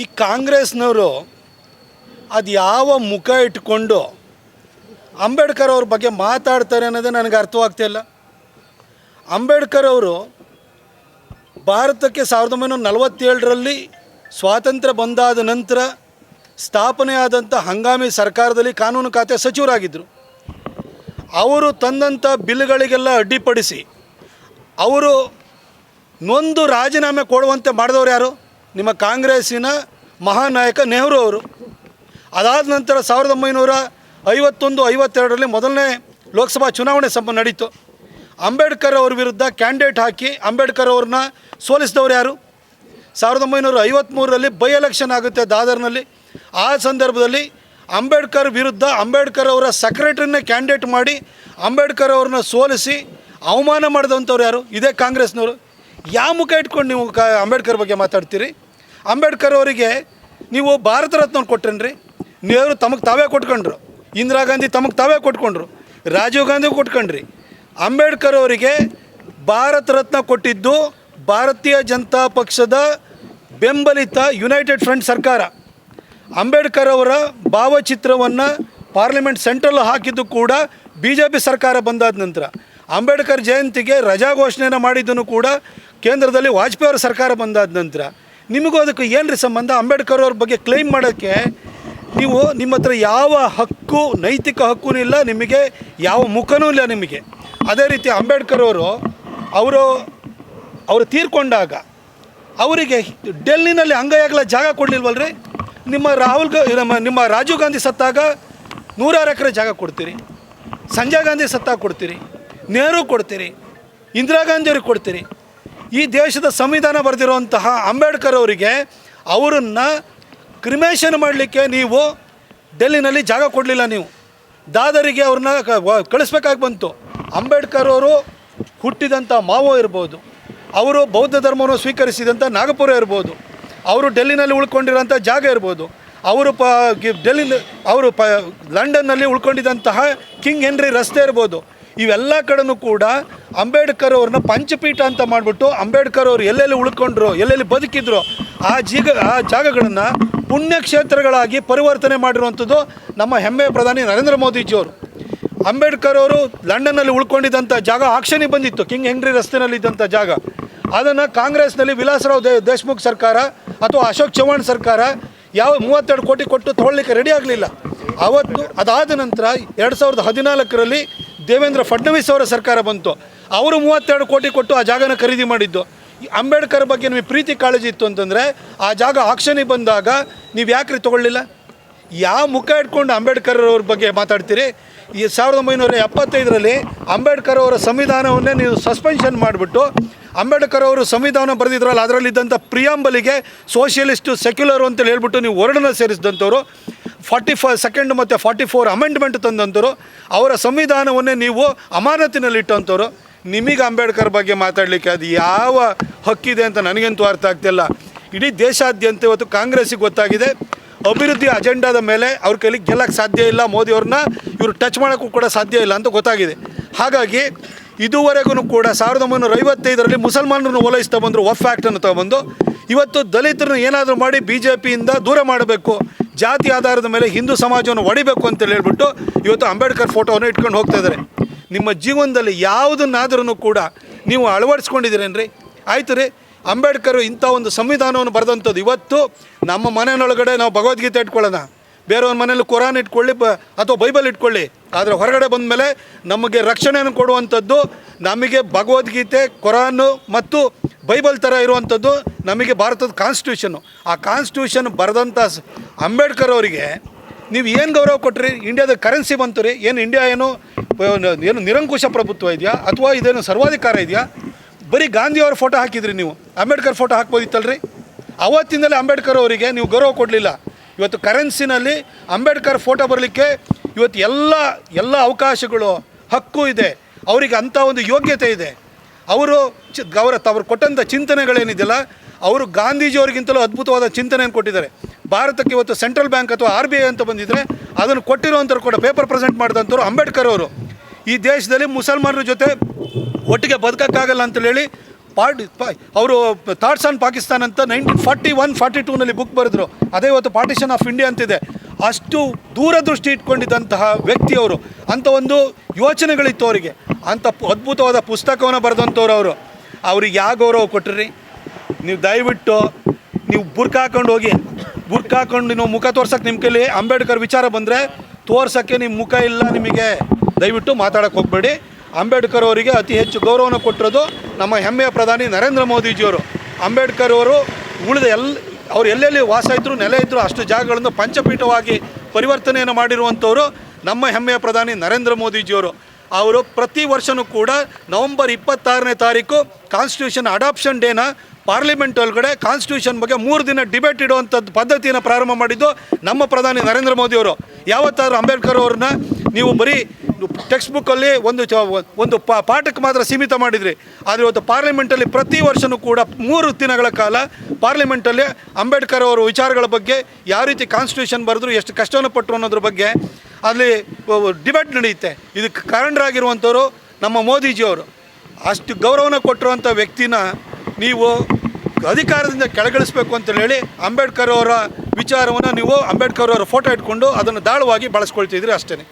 ಈ ಕಾಂಗ್ರೆಸ್ನವರು ಅದು ಯಾವ ಮುಖ ಇಟ್ಕೊಂಡು ಅಂಬೇಡ್ಕರ್ ಅವ್ರ ಬಗ್ಗೆ ಮಾತಾಡ್ತಾರೆ ಅನ್ನೋದೇ ನನಗೆ ಅರ್ಥವಾಗ್ತಿಲ್ಲ. ಅಂಬೇಡ್ಕರ್ ಅವರು ಭಾರತಕ್ಕೆ 1947ರಲ್ಲಿ ಸ್ವಾತಂತ್ರ್ಯ ಬಂದಾದ ನಂತರ ಸ್ಥಾಪನೆಯಾದಂಥ ಹಂಗಾಮಿ ಸರ್ಕಾರದಲ್ಲಿ ಕಾನೂನು ಖಾತೆ ಸಚಿವರಾಗಿದ್ದರು. ಅವರು ತಂದಂಥ ಬಿಲ್ಗಳಿಗೆಲ್ಲ ಅಡ್ಡಿಪಡಿಸಿ ಅವರು ನೊಂದು ರಾಜೀನಾಮೆ ಕೊಡುವಂತೆ ಮಾಡಿದವರು ಯಾರು? ನಿಮ್ಮ ಕಾಂಗ್ರೆಸ್ಸಿನ ಮಹಾನಾಯಕ ನೆಹರು ಅವರು. ಅದಾದ ನಂತರ 1951-52ರಲ್ಲಿ ಮೊದಲನೇ ಲೋಕಸಭಾ ಚುನಾವಣೆ ನಡೀತು. ಅಂಬೇಡ್ಕರ್ ಅವ್ರ ವಿರುದ್ಧ ಕ್ಯಾಂಡಿಡೇಟ್ ಹಾಕಿ ಅಂಬೇಡ್ಕರ್ ಅವ್ರನ್ನ ಸೋಲಿಸಿದವರು ಯಾರು? 1953ರಲ್ಲಿ ಬೈ ಎಲೆಕ್ಷನ್ ಆಗುತ್ತೆ ದಾದರ್ನಲ್ಲಿ. ಆ ಸಂದರ್ಭದಲ್ಲಿ ಅಂಬೇಡ್ಕರ್ ವಿರುದ್ಧ ಅಂಬೇಡ್ಕರ್ ಅವರ ಸೆಕ್ರೆಟರಿನೇ ಕ್ಯಾಂಡಿಡೇಟ್ ಮಾಡಿ ಅಂಬೇಡ್ಕರ್ ಅವ್ರನ್ನ ಸೋಲಿಸಿ ಅವಮಾನ ಮಾಡಿದಂಥವ್ರು ಯಾರು? ಇದೇ ಕಾಂಗ್ರೆಸ್ನವರು. ಯಾವ ಮುಖ ಇಟ್ಕೊಂಡು ನೀವು ಅಂಬೇಡ್ಕರ್ ಬಗ್ಗೆ ಮಾತಾಡ್ತೀರಿ? ಅಂಬೇಡ್ಕರ್ ಅವರಿಗೆ ನೀವು ಭಾರತ ರತ್ನ ಕೊಟ್ರೇನ್ರಿ? ನೆಹರು ತಮಗೆ ತಾವೇ ಕೊಟ್ಕೊಂಡ್ರು, ಇಂದಿರಾ ಗಾಂಧಿ ತಮಗೆ ತಾವೇ ಕೊಟ್ಕೊಂಡ್ರು, ರಾಜೀವ್ ಗಾಂಧಿ ಕೊಟ್ಕೊಂಡ್ರಿ. ಅಂಬೇಡ್ಕರ್ ಅವರಿಗೆ ಭಾರತ ರತ್ನ ಕೊಟ್ಟಿದ್ದು ಭಾರತೀಯ ಜನತಾ ಪಕ್ಷದ ಬೆಂಬಲಿತ ಯುನೈಟೆಡ್ ಫ್ರಂಟ್ ಸರ್ಕಾರ. ಅಂಬೇಡ್ಕರ್ ಅವರ ಭಾವಚಿತ್ರವನ್ನು ಪಾರ್ಲಿಮೆಂಟ್ ಸೆಂಟ್ರಲ್ ಹಾಕಿದ್ದು ಕೂಡ BJP ಸರ್ಕಾರ ಬಂದಾದ ನಂತರ. ಅಂಬೇಡ್ಕರ್ ಜಯಂತಿಗೆ ರಜಾ ಘೋಷಣೆಯನ್ನು ಮಾಡಿದ್ದನ್ನು ಕೂಡ ಕೇಂದ್ರದಲ್ಲಿ ವಾಜಪೇಯಿ ಅವರ ಸರ್ಕಾರ ಬಂದಾದ ನಂತರ. ನಿಮಗೂ ಅದಕ್ಕೆ ಏನು ರೀ ಸಂಬಂಧ? ಅಂಬೇಡ್ಕರ್ ಅವ್ರ ಬಗ್ಗೆ ಕ್ಲೈಮ್ ಮಾಡೋಕ್ಕೆ ನಿಮ್ಮ ಹತ್ರ ಯಾವ ಹಕ್ಕು, ನೈತಿಕ ಹಕ್ಕೂ ಇಲ್ಲ, ನಿಮಗೆ ಯಾವ ಮುಖನೂ ಇಲ್ಲ ನಿಮಗೆ. ಅದೇ ರೀತಿ ಅಂಬೇಡ್ಕರ್ ಅವರು ತೀರ್ಕೊಂಡಾಗ ಅವರಿಗೆ ಡೆಲ್ಲಿನಲ್ಲಿ ಅಂಗೈಯಾಗಲ ಜಾಗ ಕೊಡಲಿಲ್ವಲ್ರಿ? ನಿಮ್ಮ ರಾಜೀವ್ ಗಾಂಧಿ ಸತ್ತಾಗ 100 ಎಕರೆ ಜಾಗ ಕೊಡ್ತೀರಿ, ಸಂಜಯ್ ಗಾಂಧಿ ಸತ್ತಾಗ ಕೊಡ್ತೀರಿ, ನೆಹರು ಕೊಡ್ತೀರಿ, ಇಂದಿರಾ ಗಾಂಧಿಯವ್ರಿಗೆ ಕೊಡ್ತೀರಿ. ಈ ದೇಶದ ಸಂವಿಧಾನ ಬರೆದಿರುವಂತಹ ಅಂಬೇಡ್ಕರ್ ಅವರಿಗೆ ಅವರನ್ನು ಕ್ರಿಮೇಷನ್ ಮಾಡಲಿಕ್ಕೆ ನೀವು ಡೆಲ್ಲಿನಲ್ಲಿ ಜಾಗ ಕೊಡಲಿಲ್ಲ. ನೀವು ದಾದರಿಗೆ ಅವ್ರನ್ನ ಕಳಿಸ್ಬೇಕಾಗಿ ಬಂತು. ಅಂಬೇಡ್ಕರ್ ಅವರು ಹುಟ್ಟಿದಂಥ ಮಾವೋ ಇರ್ಬೋದು, ಅವರು ಬೌದ್ಧ ಧರ್ಮವನ್ನು ಸ್ವೀಕರಿಸಿದಂಥ ನಾಗಪುರ ಇರ್ಬೋದು, ಅವರು ಡೆಲ್ಲಿನಲ್ಲಿ ಉಳ್ಕೊಂಡಿರೋಂಥ ಜಾಗ ಇರ್ಬೋದು, ಅವರು ಲಂಡನ್ನಲ್ಲಿ ಉಳ್ಕೊಂಡಿದ್ದಂತಹ ಕಿಂಗ್ ಹೆನ್ರಿ ರಸ್ತೆ ಇರ್ಬೋದು. ಇವೆಲ್ಲ ಕಡೆನೂ ಕೂಡ ಅಂಬೇಡ್ಕರ್ ಅವ್ರನ್ನ ಪಂಚಪೀಠ ಅಂತ ಮಾಡಿಬಿಟ್ಟು ಅಂಬೇಡ್ಕರ್ ಅವರು ಎಲ್ಲೆಲ್ಲಿ ಉಳ್ಕೊಂಡ್ರು, ಎಲ್ಲೆಲ್ಲಿ ಬದುಕಿದ್ರು ಆ ಜಾಗಗಳನ್ನು ಪುಣ್ಯಕ್ಷೇತ್ರಗಳಾಗಿ ಪರಿವರ್ತನೆ ಮಾಡಿರುವಂಥದ್ದು ನಮ್ಮ ಹೆಮ್ಮೆಯ ಪ್ರಧಾನಿ ನರೇಂದ್ರ ಮೋದಿಜಿಯವರು. ಅಂಬೇಡ್ಕರ್ ಅವರು ಲಂಡನ್ನಲ್ಲಿ ಉಳ್ಕೊಂಡಿದ್ದಂಥ ಜಾಗ ಆಕ್ಷನಿಗೆ ಬಂದಿತ್ತು, ಕಿಂಗ್ ಹೆನ್ರಿ ರಸ್ತೆಯಲ್ಲಿದ್ದಂಥ ಜಾಗ. ಅದನ್ನು ಕಾಂಗ್ರೆಸ್ನಲ್ಲಿ ವಿಲಾಸರಾವ್ ದೇಶ್ಮುಖ್ ಸರ್ಕಾರ ಅಥವಾ ಅಶೋಕ್ ಚೌಹಾಣ್ ಸರ್ಕಾರ 32 ಕೋಟಿ ಕೊಟ್ಟು ತೊಗೊಳ್ಳಿಕ್ಕೆ ರೆಡಿ ಆಗಲಿಲ್ಲ. ಅದಾದ ನಂತರ 2014ರಲ್ಲಿ ದೇವೇಂದ್ರ ಫಡ್ನವೀಸ್ ಅವರ ಸರ್ಕಾರ ಬಂತು. ಅವರು 32 ಕೋಟಿ ಕೊಟ್ಟು ಆ ಜಾಗನ ಖರೀದಿ ಮಾಡಿದ್ದು. ಅಂಬೇಡ್ಕರ್ ಬಗ್ಗೆ ನಿಮಗೆ ಪ್ರೀತಿ ಕಾಳಜಿ ಇತ್ತು ಅಂತಂದರೆ ಆ ಜಾಗ ಆಕ್ಷನಿಗೆ ಬಂದಾಗ ನೀವು ಯಾಕ್ರಿ ತೊಗೊಳ್ಳಿಲ್ಲ? ಯಾವ ಮುಖ ಇಟ್ಕೊಂಡು ಅಂಬೇಡ್ಕರ್ ಅವ್ರ ಬಗ್ಗೆ ಮಾತಾಡ್ತೀರಿ? ಈ 1975ರಲ್ಲಿ ಅಂಬೇಡ್ಕರ್ ಅವರ ಸಂವಿಧಾನವನ್ನೇ ನೀವು ಸಸ್ಪೆನ್ಷನ್ ಮಾಡಿಬಿಟ್ಟು ಅಂಬೇಡ್ಕರ್ ಅವರು ಸಂವಿಧಾನ ಬರೆದಿದ್ರಲ್ಲ, ಅದರಲ್ಲಿದ್ದಂಥ ಪ್ರಿಯಾಂಬಲಿಗೆ ಸೋಷಿಯಲಿಸ್ಟು ಸೆಕ್ಯುಲರು ಅಂತೇಳಿ ಹೇಳ್ಬಿಟ್ಟು ನೀವು ವರ್ಣನ ಸೇರಿಸಿದಂಥವ್ರು, 42 ಮತ್ತು 44 ಅಮೆಂಡ್ಮೆಂಟ್ ತಂದಂಥವ್ರು, ಅವರ ಸಂವಿಧಾನವನ್ನೇ ನೀವು ಅಮಾನತಿನಲ್ಲಿಟ್ಟಂಥವ್ರು. ನಿಮಗೆ ಅಂಬೇಡ್ಕರ್ ಬಗ್ಗೆ ಮಾತಾಡಲಿಕ್ಕೆ ಅದು ಯಾವ ಹಕ್ಕಿದೆ ಅಂತ ನನಗಂತೂ ಅರ್ಥ ಆಗ್ತಿಲ್ಲ. ಇಡೀ ದೇಶಾದ್ಯಂತ ಇವತ್ತು ಕಾಂಗ್ರೆಸ್ಸಿಗೆ ಗೊತ್ತಾಗಿದೆ, ಅಭಿವೃದ್ಧಿ ಅಜೆಂಡಾದ ಮೇಲೆ ಅವ್ರ ಕೈಲಿಗೆ ಗೆಲ್ಲಕ್ಕೆ ಸಾಧ್ಯ ಇಲ್ಲ, ಮೋದಿಯವ್ರನ್ನ ಇವರು ಟಚ್ ಮಾಡೋಕ್ಕೂ ಕೂಡ ಸಾಧ್ಯ ಇಲ್ಲ ಅಂತ ಗೊತ್ತಾಗಿದೆ. ಹಾಗಾಗಿ ಇದುವರೆಗೂ ಕೂಡ 1955ರಲ್ಲಿ ಮುಸಲ್ಮಾನರನ್ನು ಓಲೈಸ್ತಾ ಬಂದರು, ವಫ್ ಆ್ಯಕ್ಟನ್ನು ತಗೊಂಡು ಇವತ್ತು ದಲಿತರನ್ನು ಏನಾದರೂ ಮಾಡಿ BJPಯಿಂದ ದೂರ ಮಾಡಬೇಕು, ಜಾತಿ ಆಧಾರದ ಮೇಲೆ ಹಿಂದೂ ಸಮಾಜವನ್ನು ಹೊಡಿಬೇಕು ಅಂತೇಳಿ ಹೇಳ್ಬಿಟ್ಟು ಇವತ್ತು ಅಂಬೇಡ್ಕರ್ ಫೋಟೋವನ್ನು ಇಟ್ಕೊಂಡು ಹೋಗ್ತಾ ಇದ್ದಾರೆ. ನಿಮ್ಮ ಜೀವನದಲ್ಲಿ ಯಾವುದನ್ನಾದ್ರೂ ಕೂಡ ನೀವು ಅಳವಡಿಸ್ಕೊಂಡಿದ್ದೀರೇನ್ರಿ? ಆಯ್ತು ರೀ, ಅಂಬೇಡ್ಕರ್ ಇಂಥ ಒಂದು ಸಂವಿಧಾನವನ್ನು ಬರೆದಂಥದ್ದು. ಇವತ್ತು ನಮ್ಮ ಮನೆಯೊಳಗಡೆ ನಾವು ಭಗವದ್ಗೀತೆ ಇಟ್ಕೊಳ್ಳೋಣ, ಬೇರೆಯವ್ರ ಮನೇಲಿ ಕುರಾನ್ ಇಟ್ಕೊಳ್ಳಿ ಅಥವಾ ಬೈಬಲ್ ಇಟ್ಕೊಳ್ಳಿ, ಆದರೆ ಹೊರಗಡೆ ಬಂದ ಮೇಲೆ ನಮಗೆ ರಕ್ಷಣೆಯನ್ನು ಕೊಡುವಂಥದ್ದು ನಮಗೆ ಭಗವದ್ಗೀತೆ, ಕುರಾನು ಮತ್ತು ಬೈಬಲ್ ಥರ ಇರುವಂಥದ್ದು ನಮಗೆ ಭಾರತದ ಕಾನ್ಸ್ಟಿಟ್ಯೂಷನ್ನು. ಆ ಕಾನ್ಸ್ಟಿಟ್ಯೂಷನ್ ಬರೆದಂಥ ಅಂಬೇಡ್ಕರ್ ಅವರಿಗೆ ನೀವು ಏನು ಗೌರವ ಕೊಟ್ರಿ? ಇಂಡಿಯಾದ ಕರೆನ್ಸಿ ಬಂತು ರೀ. ಇಂಡಿಯಾ ಏನು ನಿರಂಕುಶ ಪ್ರಭುತ್ವ ಇದೆಯಾ ಅಥವಾ ಇದೇನು ಸರ್ವಾಧಿಕಾರ ಇದೆಯಾ? ಬರೀ ಗಾಂಧಿಯವ್ರ ಫೋಟೋ ಹಾಕಿದ್ರಿ, ನೀವು ಅಂಬೇಡ್ಕರ್ ಫೋಟೋ ಹಾಕ್ಬೋದಿತ್ತಲ್ರಿ? ಅವತ್ತಿಂದಲೇ ಅಂಬೇಡ್ಕರ್ ಅವರಿಗೆ ನೀವು ಗೌರವ ಕೊಡಲಿಲ್ಲ. ಇವತ್ತು ಕರೆನ್ಸಿನಲ್ಲಿ ಅಂಬೇಡ್ಕರ್ ಫೋಟೋ ಬರಲಿಕ್ಕೆ ಇವತ್ತು ಎಲ್ಲ ಅವಕಾಶಗಳು, ಹಕ್ಕು ಇದೆ ಅವರಿಗೆ, ಅಂಥ ಒಂದು ಯೋಗ್ಯತೆ ಇದೆ. ಅವರು ಕೊಟ್ಟಂಥ ಚಿಂತನೆಗಳೇನಿದೆಯಲ್ಲ, ಅವರು ಗಾಂಧೀಜಿಯವ್ರಿಗಿಂತಲೂ ಅದ್ಭುತವಾದ ಚಿಂತನೆಯನ್ನು ಕೊಟ್ಟಿದ್ದಾರೆ. ಭಾರತಕ್ಕೆ ಇವತ್ತು ಸೆಂಟ್ರಲ್ ಬ್ಯಾಂಕ್ ಅಥವಾ RBI ಅಂತ ಬಂದಿದ್ದರೆ ಅದನ್ನು ಕೊಟ್ಟಿರುವಂಥವ್ರು ಕೂಡ ಪೇಪರ್ ಪ್ರೆಸೆಂಟ್ ಮಾಡಿದಂಥವ್ರು ಅಂಬೇಡ್ಕರ್ ಅವರು. ಈ ದೇಶದಲ್ಲಿ ಮುಸಲ್ಮಾನರ ಜೊತೆ ಒಟ್ಟಿಗೆ ಬದುಕೋಕ್ಕಾಗಲ್ಲ ಅಂತೇಳಿ ಅವರು ಥಾಟ್ಸ್ ಆನ್ ಪಾಕಿಸ್ತಾನ್ ಅಂತ 1941-42ನಲ್ಲಿ ಬುಕ್ ಬರೆದ್ರು. ಅದೇ ಇವತ್ತು ಪಾರ್ಟಿಷನ್ ಆಫ್ ಇಂಡಿಯಾ ಅಂತಿದೆ. ಅಷ್ಟು ದೂರದೃಷ್ಟಿ ಇಟ್ಕೊಂಡಿದ್ದಂತಹ ವ್ಯಕ್ತಿಯವರು, ಅಂಥ ಒಂದು ಯೋಚನೆಗಳಿತ್ತು ಅವರಿಗೆ, ಅಂಥ ಅದ್ಭುತವಾದ ಪುಸ್ತಕವನ್ನು ಬರೆದಂಥವ್ರು ಅವ್ರಿಗೆ ಯಾವ ಗೌರವ ಕೊಟ್ಟಿರಿ? ನೀವು ದಯವಿಟ್ಟು ನೀವು ಬುರ್ಕ ಹಾಕೊಂಡು ಹೋಗಿ, ಬುರ್ಕ ಹಾಕೊಂಡು ನೀವು ಮುಖ ತೋರ್ಸೋಕ್ಕೆ ನಿಮ್ಮ ಕೈಲಿ ಅಂಬೇಡ್ಕರ್ ವಿಚಾರ ಬಂದರೆ ತೋರ್ಸೋಕ್ಕೆ ನಿಮ್ಮ ಮುಖ ಇಲ್ಲ ನಿಮಗೆ. ದಯವಿಟ್ಟು ಮಾತಾಡೋಕ್ಕೆ ಹೋಗಬೇಡಿ. ಅಂಬೇಡ್ಕರ್ ಅವರಿಗೆ ಅತಿ ಹೆಚ್ಚು ಗೌರವನ ಕೊಟ್ಟಿರೋದು ನಮ್ಮ ಹೆಮ್ಮೆಯ ಪ್ರಧಾನಿ ನರೇಂದ್ರ ಮೋದಿಜಿಯವರು. ಅಂಬೇಡ್ಕರ್ ಅವರು ಉಳಿದ ಅವ್ರು ಎಲ್ಲೆಲ್ಲಿ ವಾಸ ಇದ್ದರು, ನೆಲೆ ಇದ್ದರು, ಅಷ್ಟು ಜಾಗಗಳನ್ನು ಪಂಚಪೀಠವಾಗಿ ಪರಿವರ್ತನೆಯನ್ನು ಮಾಡಿರುವಂಥವರು ನಮ್ಮ ಹೆಮ್ಮೆಯ ಪ್ರಧಾನಿ ನರೇಂದ್ರ ಮೋದಿಜಿಯವರು. ಅವರು ಪ್ರತಿ ವರ್ಷವೂ ಕೂಡ ನವಂಬರ್ 26ನೇ ತಾರೀಕು ಕಾನ್ಸ್ಟಿಟ್ಯೂಷನ್ ಅಡಾಪ್ಷನ್ ಡೇನ ಪಾರ್ಲಿಮೆಂಟ್ ಒಳಗಡೆ ಕಾನ್ಸ್ಟಿಟ್ಯೂಷನ್ ಬಗ್ಗೆ 3 ದಿನ ಡಿಬೇಟ್ ಇಡುವಂಥದ್ದು ಪದ್ಧತಿಯನ್ನು ಪ್ರಾರಂಭ ಮಾಡಿದ್ದು ನಮ್ಮ ಪ್ರಧಾನಿ ನರೇಂದ್ರ ಮೋದಿಯವರು. ಯಾವತ್ತಾದ್ರೂ ಅಂಬೇಡ್ಕರ್ ಅವ್ರನ್ನ ನೀವು ಬರೀ ಟೆಕ್ಸ್ಟ್ ಬುಕ್ಕಲ್ಲಿ ಒಂದು ಪಾಠಕ್ಕೆ ಮಾತ್ರ ಸೀಮಿತ ಮಾಡಿದ್ರಿ. ಆದರೆ ಇವತ್ತು ಪಾರ್ಲಿಮೆಂಟಲ್ಲಿ ಪ್ರತಿ ವರ್ಷವೂ ಕೂಡ 3 ದಿನಗಳ ಕಾಲ ಪಾರ್ಲಿಮೆಂಟಲ್ಲಿ ಅಂಬೇಡ್ಕರ್ ಅವರ ವಿಚಾರಗಳ ಬಗ್ಗೆ, ಯಾವ ರೀತಿ ಕಾನ್ಸ್ಟಿಟ್ಯೂಷನ್ ಬರೆದ್ರು, ಎಷ್ಟು ಕಷ್ಟವನ್ನು ಪಟ್ಟರು ಅನ್ನೋದ್ರ ಬಗ್ಗೆ ಅಲ್ಲಿ ಡಿಬೇಟ್ ನಡೆಯುತ್ತೆ. ಇದಕ್ಕೆ ಕಾರಣರಾಗಿರುವಂಥವ್ರು ನಮ್ಮ ಮೋದಿಜಿಯವರು. ಅಷ್ಟು ಗೌರವನ ಕೊಟ್ಟಿರುವಂಥ ವ್ಯಕ್ತಿನ ನೀವು ಅಧಿಕಾರದಿಂದ ಕೆಳಗಿಳಿಸ್ಬೇಕು ಅಂತ ಹೇಳಿ ಅಂಬೇಡ್ಕರ್ ಅವರ ವಿಚಾರವನ್ನು ನೀವು ಅಂಬೇಡ್ಕರ್ ಅವರ ಫೋಟೋ ಇಟ್ಕೊಂಡು ಅದನ್ನು ದಾಳವಾಗಿ ಬಳಸ್ಕೊಳ್ತಿದ್ರಿ ಅಷ್ಟೇ.